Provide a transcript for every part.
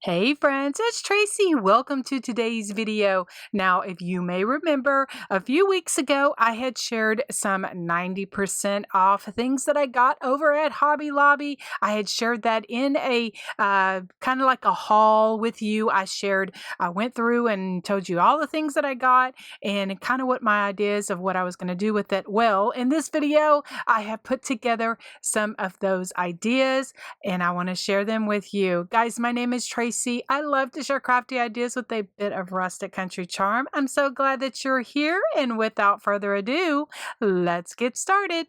Hey friends, it's Tracy. Welcome to today's video. Now, if you may remember, a few weeks ago, I had shared some 90% off things that I got over at Hobby Lobby. I had shared that in a kind of like a haul with you. I went through and told you all the things that I got and kind of what my ideas of what I was going to do with it. Well, in this video, I have put together some of those ideas and I want to share them with you. Guys, my name is Tracy. I love to share crafty ideas with a bit of rustic country charm. I'm so glad that you're here, and without further ado, let's get started.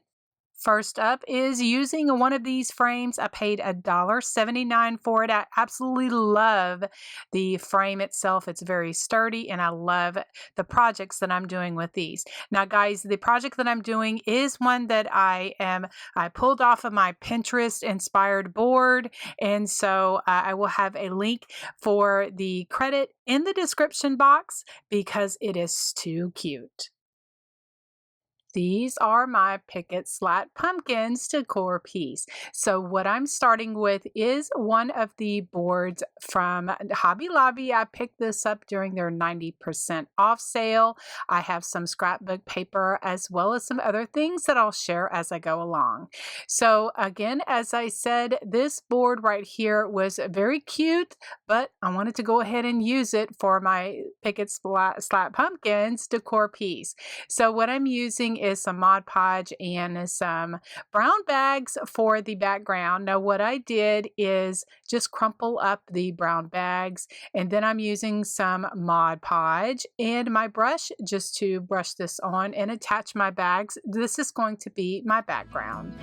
First up is using one of these frames. I paid $1.79 for it. I absolutely love the frame itself. It's very sturdy and I love the projects that I'm doing with these. Now guys, the project that I'm doing is one that I pulled off of my Pinterest inspired board. And so I will have a link for the credit in the description box because it is too cute. These are my Picket Slat Pumpkins decor piece. So what I'm starting with is one of the boards from Hobby Lobby. I picked this up during their 90% off sale. I have some scrapbook paper as well as some other things that I'll share as I go along. So again, as I said, this board right here was very cute, but I wanted to go ahead and use it for my Picket Slat Pumpkins decor piece. So what I'm using is some Mod Podge and some brown bags for the background. Now what I did is just crumple up the brown bags, and then I'm using some Mod Podge and my brush just to brush this on and attach my bags. This is going to be my background.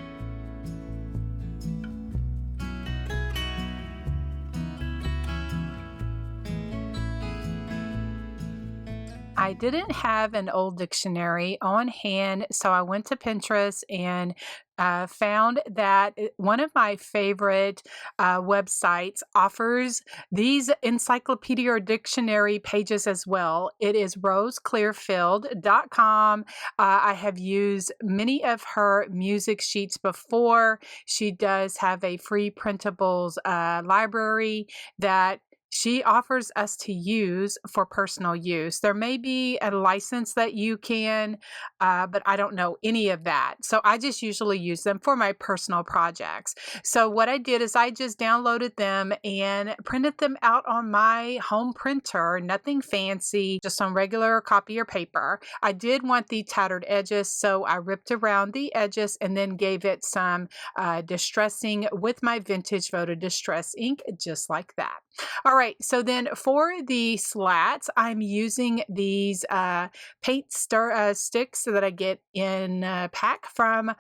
I didn't have an old dictionary on hand, so I went to Pinterest and found that one of my favorite websites offers these encyclopedia or dictionary pages as well. It is roseclearfield.com. I have used many of her music sheets before. She does have a free printables library that she offers us to use for personal use. There may be a license that you can, but I don't know any of that. So I just usually use them for my personal projects. So what I did is I just downloaded them and printed them out on my home printer, nothing fancy, just on regular copier paper. I did want the tattered edges, so I ripped around the edges and then gave it some distressing with my vintage photo distress ink, just like that. All right, so then for the slats, I'm using these paint sticks that I get in a pack from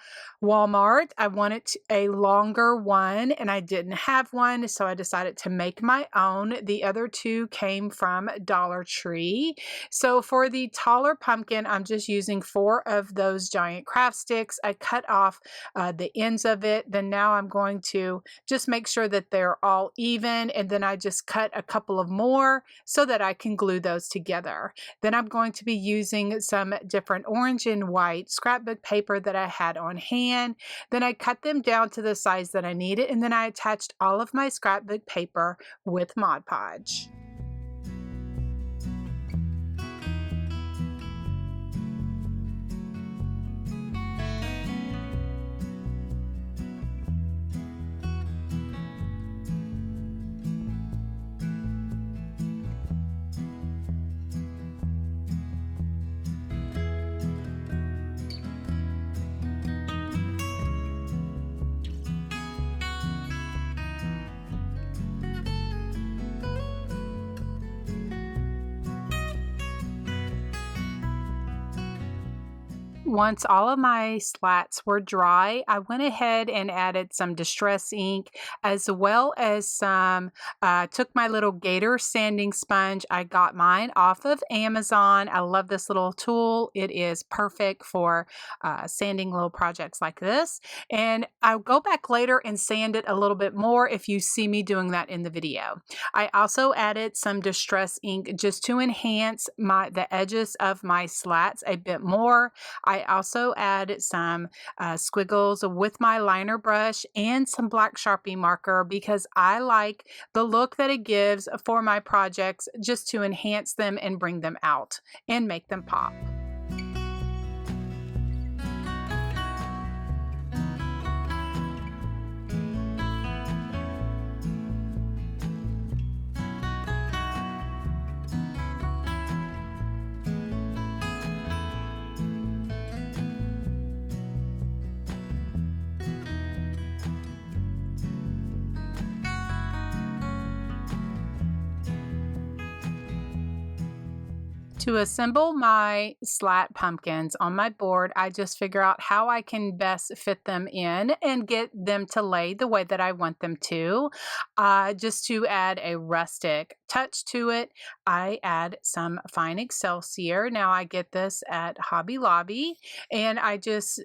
Walmart. I wanted a longer one and I didn't have one, so I decided to make my own. The other two came from Dollar Tree. So for the taller pumpkin, I'm just using 4 of those giant craft sticks. I cut off the ends of it. Then now I'm going to just make sure that they're all even, and then I just cut a couple of more so that I can glue those together. Then I'm going to be using some different orange and white scrapbook paper that I had on hand. Then I cut them down to the size that I needed, and then I attached all of my scrapbook paper with Mod Podge. Once all of my slats were dry, I went ahead and added some distress ink as well as took my little Gator sanding sponge. I got mine off of Amazon. I love this little tool. It is perfect for sanding little projects like this. And I'll go back later and sand it a little bit more if you see me doing that in the video. I also added some distress ink just to enhance the edges of my slats a bit more. I I also add some squiggles with my liner brush and some black Sharpie marker because I like the look that it gives for my projects, just to enhance them and bring them out and make them pop. To assemble my slat pumpkins on my board, I just figure out how I can best fit them in and get them to lay the way that I want them to. Just to add a rustic touch to it, I add some fine Excelsior. Now I get this at Hobby Lobby, and I just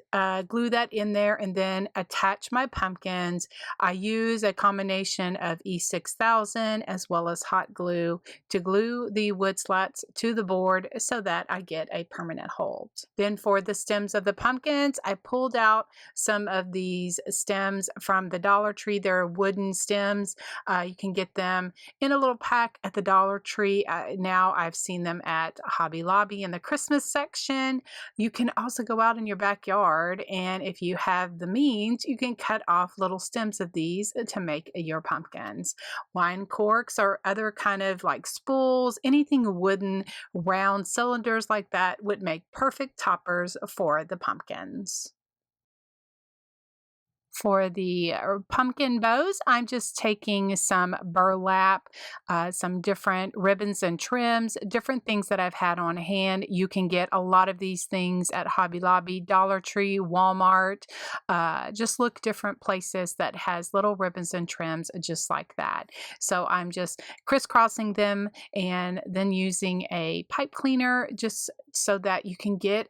glue that in there and then attach my pumpkins. I use a combination of E6000 as well as hot glue to glue the wood slats to the board so that I get a permanent hold. Then for the stems of the pumpkins, I pulled out some of these stems from the Dollar Tree. They're wooden stems. You can get them in a little pack at the Dollar Tree. Now I've seen them at Hobby Lobby in the Christmas section. You can also go out in your backyard, and if you have the means, you can cut off little stems of these to make your pumpkins. Wine corks or other kind of like spools, anything wooden, round cylinders like that would make perfect toppers for the pumpkins. For the pumpkin bows, I'm just taking some burlap, some different ribbons and trims, different things that I've had on hand. You can get a lot of these things at Hobby Lobby, Dollar Tree, Walmart. Just look different places that has little ribbons and trims just like that. So I'm just crisscrossing them and then using a pipe cleaner just so that you can get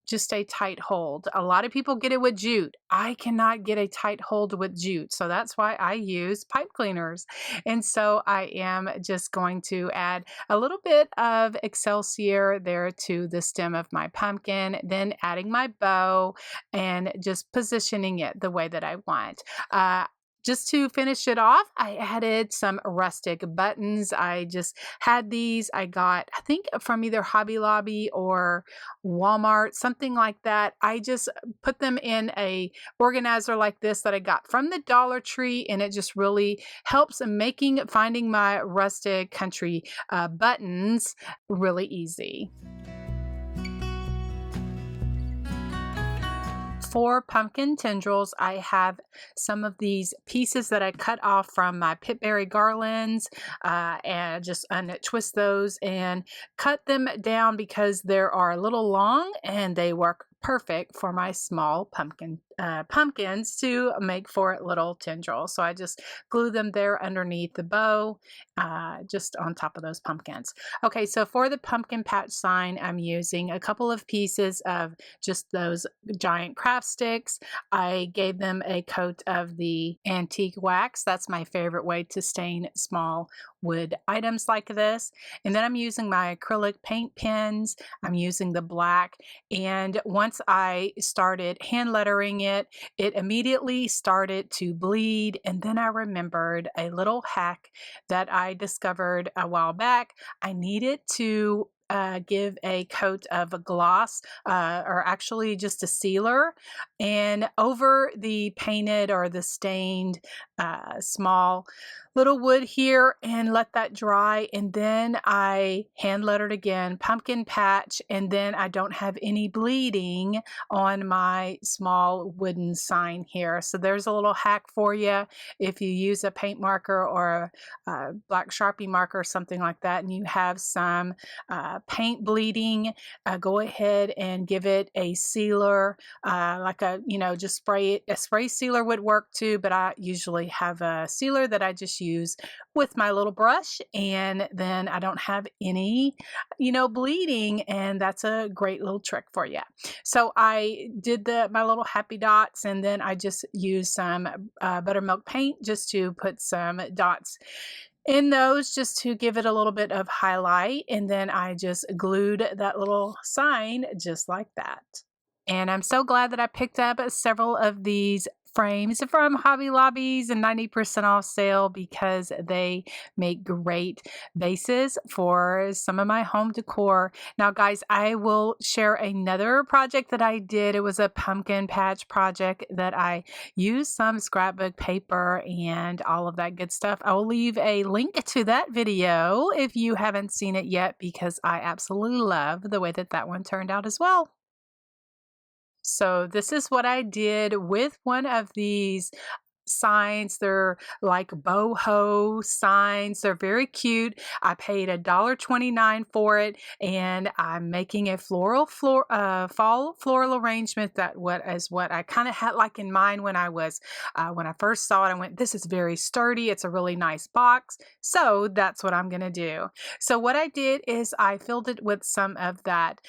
just a tight hold. A lot of people get it with jute. I cannot get a tight hold with jute, so that's why I use pipe cleaners. And so I am just going to add a little bit of Excelsior there to the stem of my pumpkin, then adding my bow and just positioning it the way that I want. Just to finish it off, I added some rustic buttons. I just had these. I got, I think, from either Hobby Lobby or Walmart, something like that. I just put them in a organizer like this that I got from the Dollar Tree, and it just really helps finding my rustic country buttons really easy. For pumpkin tendrils, I have some of these pieces that I cut off from my pitberry garlands, and just twist those and cut them down because they are a little long and they work perfect for my small pumpkins to make for little tendrils. So I just glue them there underneath the bow, just on top of those pumpkins. Okay, so for the pumpkin patch sign, I'm using a couple of pieces of just those giant craft sticks. I gave them a coat of the antique wax. That's my favorite way to stain small wood items like this. And then I'm using my acrylic paint pens. I'm using the black. And once I started hand lettering it, it immediately started to bleed. And then I remembered a little hack that I discovered a while back. I needed to give a coat of a gloss, or actually just a sealer, and over the painted or the stained small little wood here, and let that dry. And then I hand lettered again, pumpkin patch, and then I don't have any bleeding on my small wooden sign here. So there's a little hack for you. If you use a paint marker or a black Sharpie marker or something like that, and you have some paint bleeding, go ahead and give it a sealer, like just spray it. A spray sealer would work too, but I usually have a sealer that I just use with my little brush, and then I don't have any, bleeding, and that's a great little trick for you. So I did my little happy dots, and then I just used some buttermilk paint just to put some dots in those just to give it a little bit of highlight. And then I just glued that little sign just like that. And I'm so glad that I picked up several of these frames from Hobby Lobby's and 90% off sale because they make great bases for some of my home decor. Now, guys, I will share another project that I did. It was a pumpkin patch project that I used some scrapbook paper and all of that good stuff. I will leave a link to that video if you haven't seen it yet because I absolutely love the way that that one turned out as well. So this is what I did with one of these signs. They're like boho signs. They're very cute. I paid $1.29 for it, and I'm making a fall floral arrangement. That is what I kind of had like in mind when I first saw it. I went, this is very sturdy. It's a really nice box. So that's what I'm gonna do. So what I did is I filled it with some of that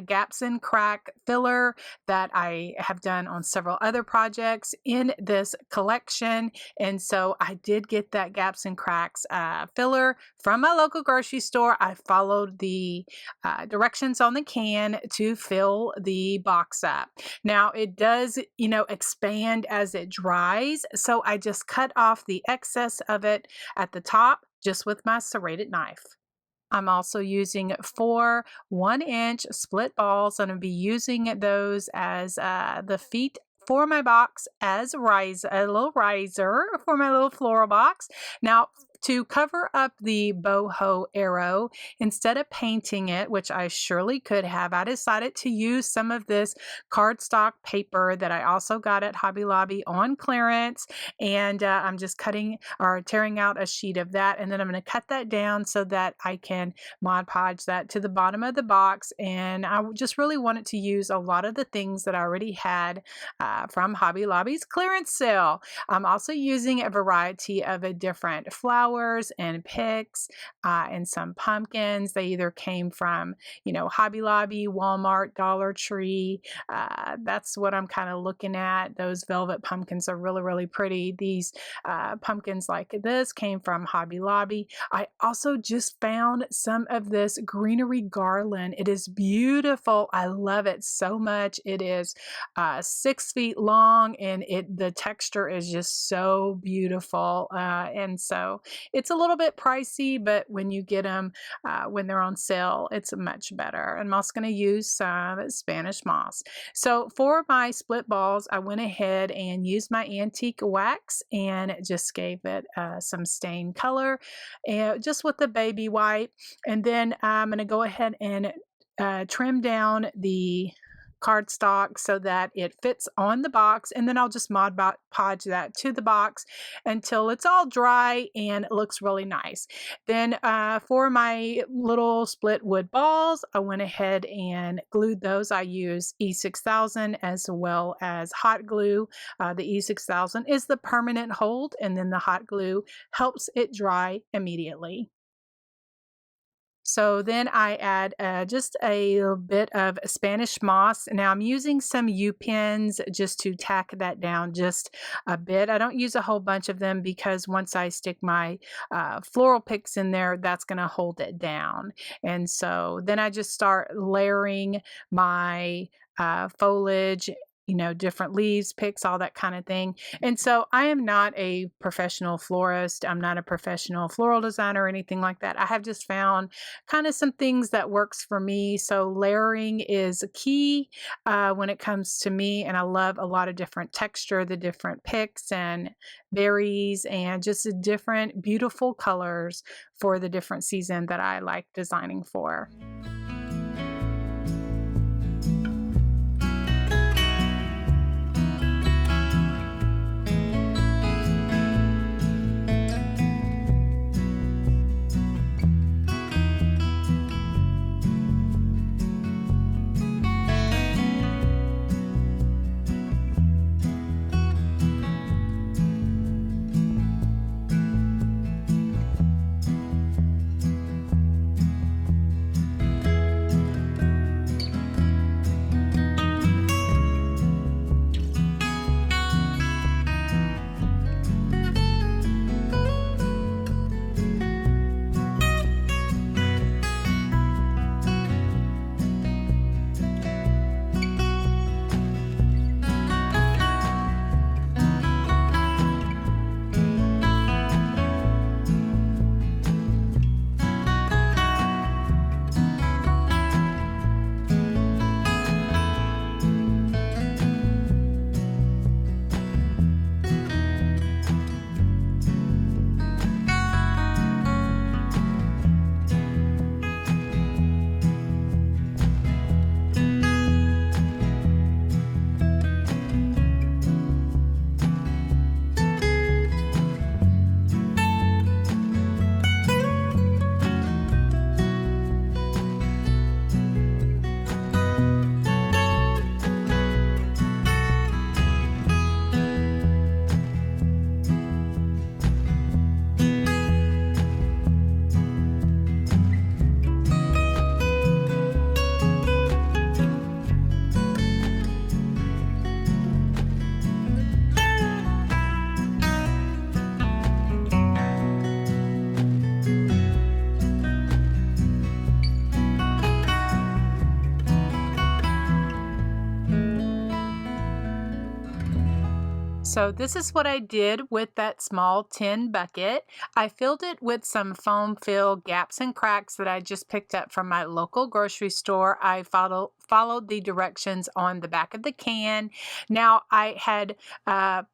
gaps and crack filler that I have done on several other projects in this collection. And so I did get that gaps and cracks filler from my local grocery store. I followed the directions on the can to fill the box up. Now it does, expand as it dries. So I just cut off the excess of it at the top just with my serrated knife. I'm also using 4 1-inch split balls. I'm going to be using those as the feet for my box as a little riser for my little floral box. Now, to cover up the boho arrow, instead of painting it, which I surely could have, I decided to use some of this cardstock paper that I also got at Hobby Lobby on clearance. And I'm just tearing out a sheet of that. And then I'm going to cut that down so that I can Mod Podge that to the bottom of the box. And I just really wanted to use a lot of the things that I already had from Hobby Lobby's clearance sale. I'm also using a variety of different flowers and picks and some pumpkins. They either came from, Hobby Lobby, Walmart, Dollar Tree. That's what I'm kind of looking at. Those velvet pumpkins are really, really pretty. These pumpkins like this came from Hobby Lobby. I also just found some of this greenery garland. It is beautiful. I love it so much. It is 6 feet long and the texture is just so beautiful. And so it's a little bit pricey, but when you get them, when they're on sale, it's much better. And I'm also going to use some Spanish moss. So for my split balls, I went ahead and used my antique wax and just gave it some stained color, and just with the baby white. And then I'm going to go ahead and trim down the cardstock so that it fits on the box, and then I'll just Mod Podge that to the box until it's all dry and it looks really nice. Then for my little split wood balls, I went ahead and glued those. I use E6000 as well as hot glue. The E6000 is the permanent hold, and then the hot glue helps it dry immediately. So then I add just a little bit of Spanish moss. Now I'm using some U-pins just to tack that down just a bit. I don't use a whole bunch of them because once I stick my floral picks in there, that's going to hold it down. And so then I just start layering my foliage, different leaves, picks, all that kind of thing. And so I am not a professional florist. I'm not a professional floral designer or anything like that. I have just found kind of some things that works for me. So layering is key when it comes to me. And I love a lot of different texture, the different picks and berries, and just the different beautiful colors for the different season that I like designing for. So this is what I did with that small tin bucket. I filled it with some foam fill gaps and cracks that I just picked up from my local grocery store. I followed the directions on the back of the can. Now I had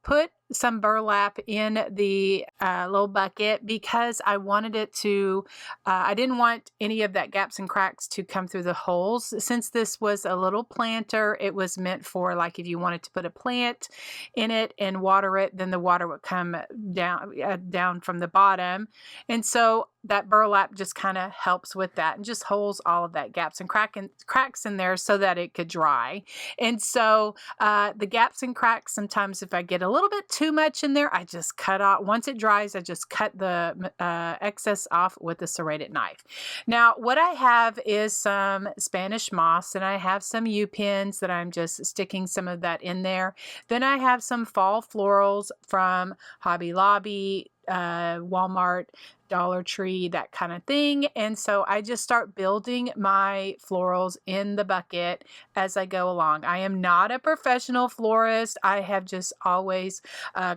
put some burlap in the little bucket because I wanted it to, I didn't want any of that gaps and cracks to come through the holes. Since this was a little planter, it was meant for like if you wanted to put a plant in it and water it, then the water would come down from the bottom. And so that burlap just kind of helps with that and just holds all of that gaps and cracks in there so that it could dry. And so the gaps and cracks, sometimes if I get a little bit too much in there, I just cut off. Once it dries, I just cut the excess off with a serrated knife. Now, what I have is some Spanish moss, and I have some U-pins that I'm just sticking some of that in there. Then I have some fall florals from Hobby Lobby, Walmart, Dollar Tree, that kind of thing. And so I just start building my florals in the bucket as I go along. I am not a professional florist. I have just always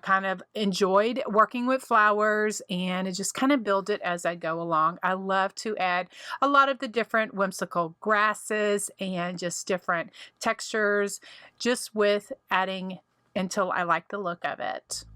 kind of enjoyed working with flowers and just kind of build it as I go along. I love to add a lot of the different whimsical grasses and just different textures, just with adding until I like the look of it.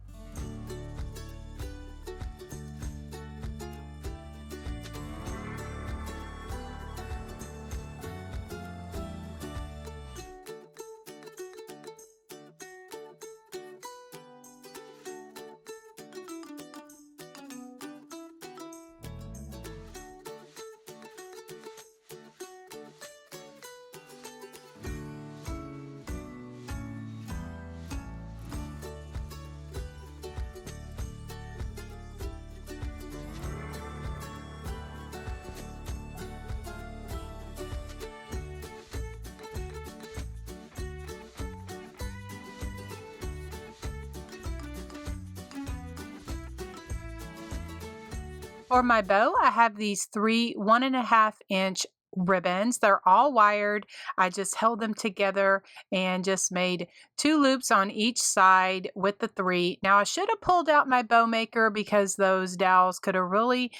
For my bow, I have these 3 1.5-inch ribbons. They're all wired. I just held them together and just made 2 loops on each side with the 3. Now I should have pulled out my bow maker because those dowels could have really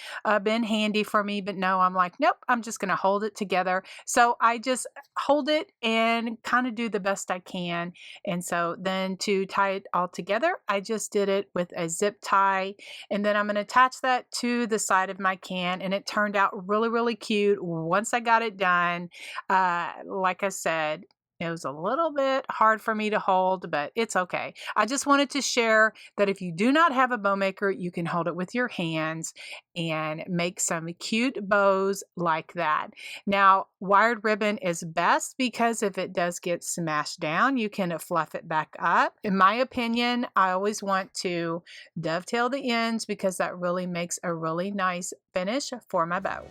been handy for me, but no, I'm like, nope, I'm just going to hold it together. So I just hold it and kind of do the best I can. And so then to tie it all together, I just did it with a zip tie, and then I'm going to attach that to the side of my can, and it turned out really, really cute once I got it done. Like I said, it was a little bit hard for me to hold, but it's okay. I just wanted to share that if you do not have a bow maker, you can hold it with your hands and make some cute bows like that. Now, wired ribbon is best because if it does get smashed down, you can fluff it back up. In my opinion, I always want to dovetail the ends because that really makes a really nice finish for my bow.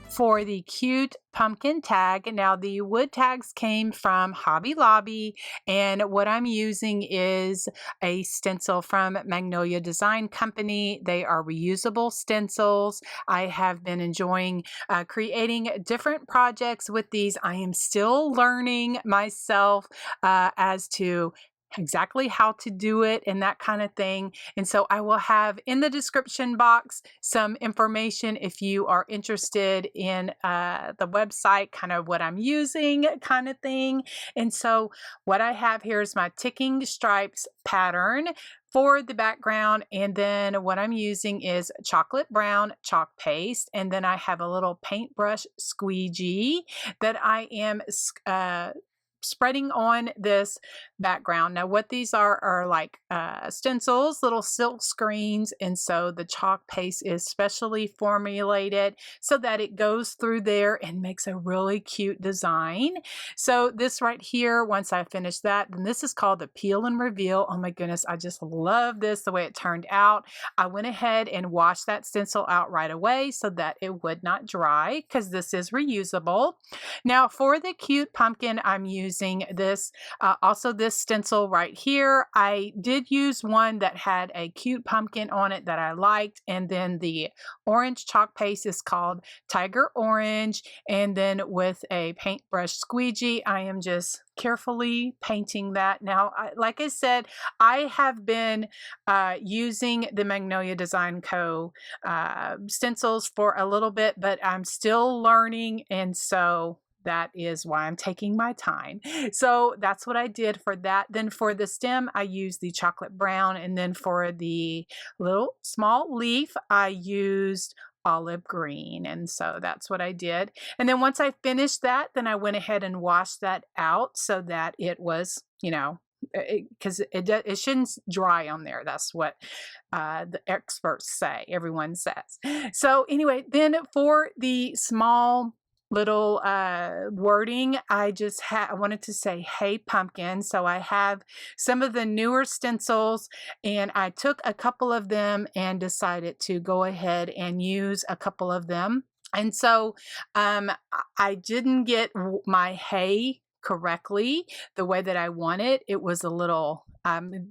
For the cute pumpkin tag, now the wood tags came from Hobby Lobby, and what I'm using is a stencil from Magnolia Design Company. They are reusable stencils. I have been enjoying creating different projects with these. I am still learning myself as to exactly how to do it and that kind of thing. And so I will have in the description box some information if you are interested in the website, kind of what I'm using kind of thing. And so what I have here is my ticking stripes pattern for the background, and then what I'm using is chocolate brown chalk paste, and then I have a little paintbrush squeegee that I am spreading on this background. Now what these are like stencils, little silk screens, and so the chalk paste is specially formulated so that it goes through there and makes a really cute design. So this right here, once I finish that, then this is called the peel and reveal. Oh my goodness, I just love this, the way it turned out. I went ahead and washed that stencil out right away so that it would not dry because this is reusable. Now for the cute pumpkin, I'm using using this. Also this stencil right here, I did use one that had a cute pumpkin on it that I liked, and then the orange chalk paste is called Tiger Orange, and then with a paintbrush squeegee, I am just carefully painting that. Now, like I said, I have been using the Magnolia Design Co. Stencils for a little bit, but I'm still learning, and so that is why I'm taking my time. So that's what I did for that. Then for the stem, I used the chocolate brown, and then for the little small leaf, I used olive green, and so that's what I did. And then once I finished that, then I went ahead and washed that out so that it was, because it shouldn't dry on there. That's what the experts say, everyone says. So anyway, then for the small little wording, I wanted to say, "Hey pumpkin." So I have some of the newer stencils, and I took a couple of them and decided to go ahead and use a couple of them. And so I didn't get my hey correctly the way that I wanted. It was a little,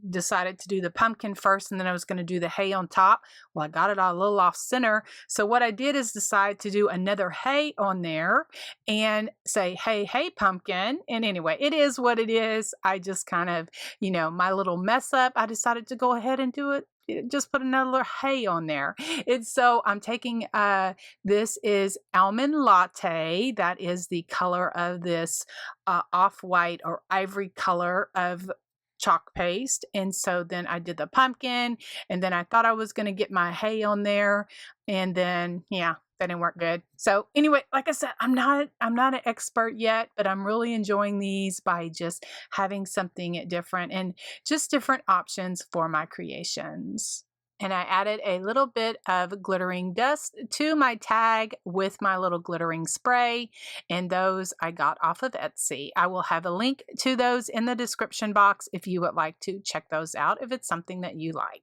decided to do the pumpkin first, and then I was going to do the hay on top. Well, I got it all a little off center. So what I did is decide to do another hay on there and say, "Hey, hey, pumpkin." And anyway, it is what it is. I just kind of, my little mess up, I decided to go ahead and do it. Just put another hay on there. And so I'm taking, this is Almond Latte. That is the color of this off-white or ivory color of chalk paste. And so then I did the pumpkin, and then I thought I was going to get my hay on there, and then that didn't work good. So anyway, like I said, I'm not an expert yet, but I'm really enjoying these by just having something different and just different options for my creations. And I added a little bit of glittering dust to my tag with my little glittering spray, and those I got off of Etsy. I will have a link to those in the description box if you would like to check those out if it's something that you like.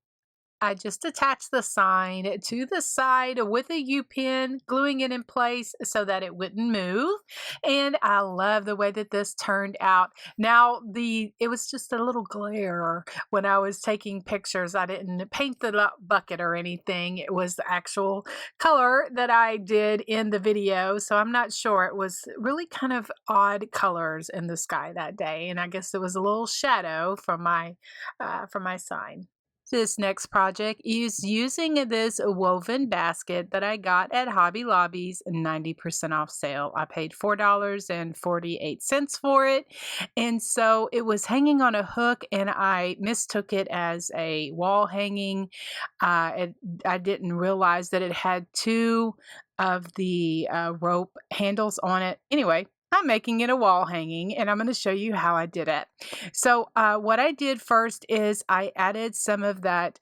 I just attached the sign to the side with a U-pin, gluing it in place so that it wouldn't move. And I love the way that this turned out. Now, it was just a little glare when I was taking pictures. I didn't paint the bucket or anything. It was the actual color that I did in the video. So I'm not sure. It was really kind of odd colors in the sky that day. And I guess it was a little shadow from my sign. This next project is using this woven basket that I got at Hobby Lobby's 90% off sale. I paid $4.48 for it. And so it was hanging on a hook, and I mistook it as a wall hanging. I didn't realize that it had two of the rope handles on it. Anyway, I'm making it a wall hanging, and I'm going to show you how I did it. So what I did first is I added some of that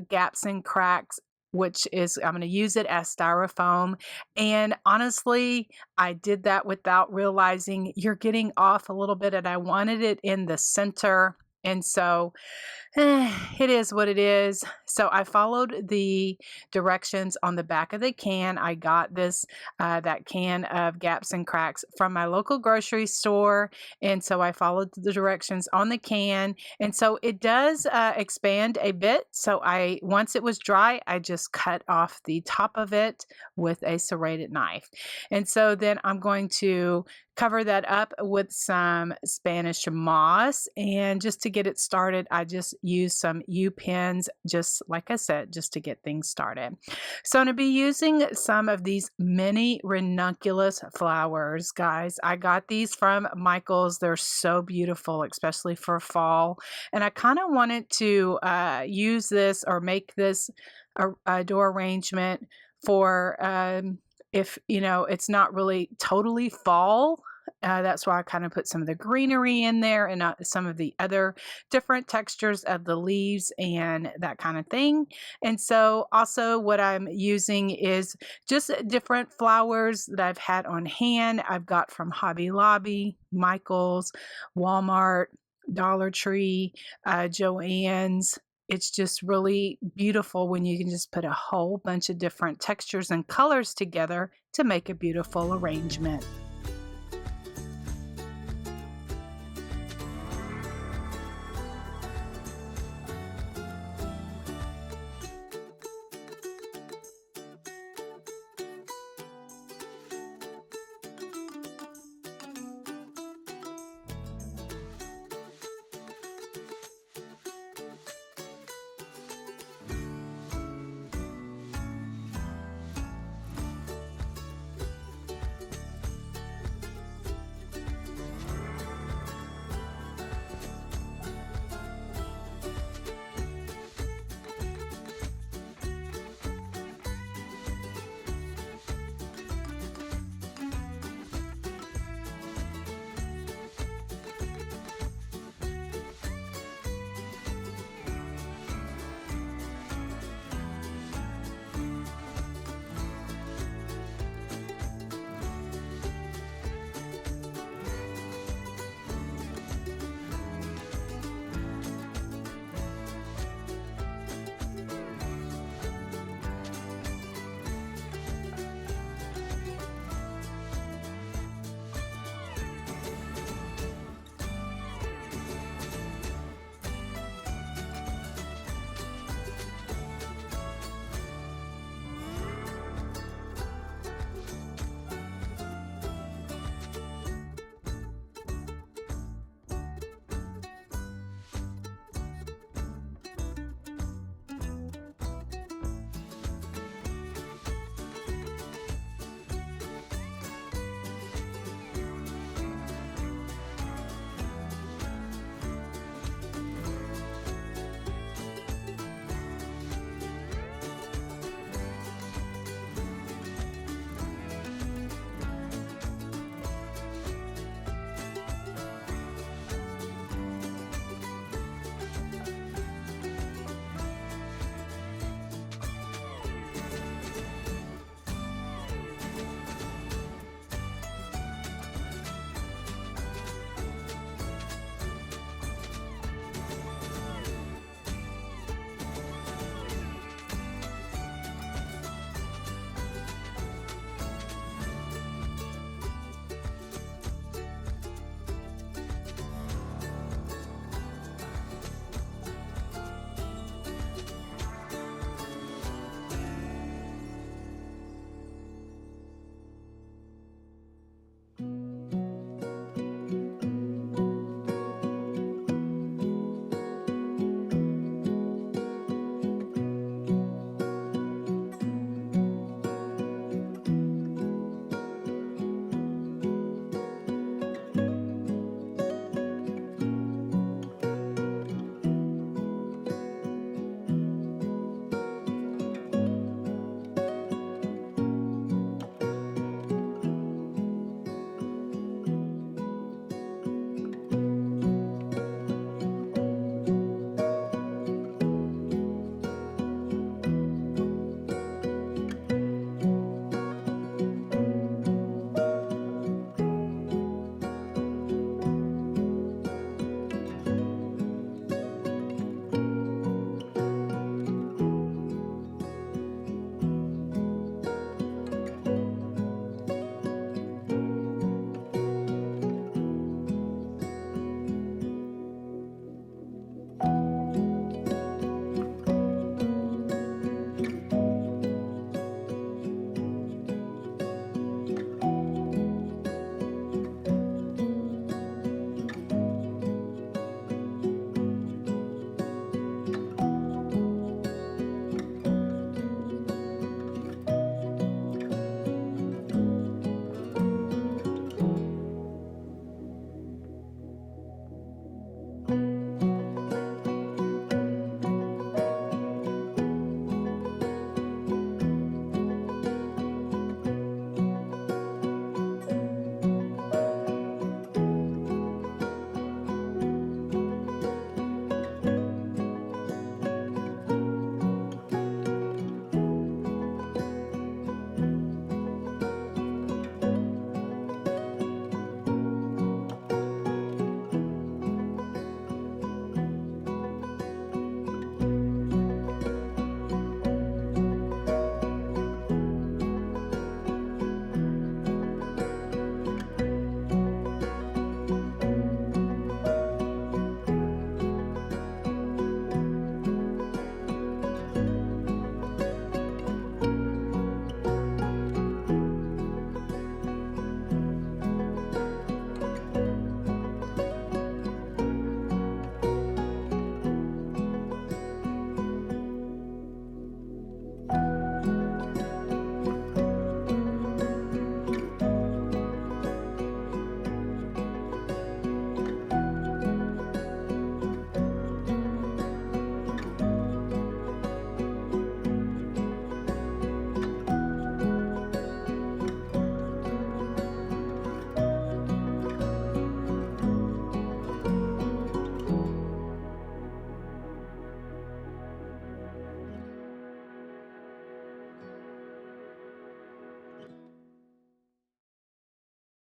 gaps and cracks, which is, I'm going to use it as styrofoam. And honestly, I did that without realizing you're getting off a little bit, and I wanted it in the center. And so it is what it is. So I followed the directions on the back of the can. I got this, that can of gaps and cracks from my local grocery store. And so I followed the directions on the can. And so it does expand a bit. So once it was dry, I just cut off the top of it with a serrated knife. And so then I'm going to cover that up with some Spanish moss. And just to get it started, I just use some U-pins, just like I said, just to get things started. So I'm going to be using some of these mini ranunculus flowers, guys. I got these from Michael's. They're so beautiful, especially for fall. And I kind of wanted to use this or make this a door arrangement for if, it's not really totally fall. That's why I kind of put some of the greenery in there and some of the other different textures of the leaves and that kind of thing. And so also what I'm using is just different flowers that I've had on hand. I've got from Hobby Lobby, Michael's, Walmart, Dollar Tree, Joann's. It's just really beautiful when you can just put a whole bunch of different textures and colors together to make a beautiful arrangement.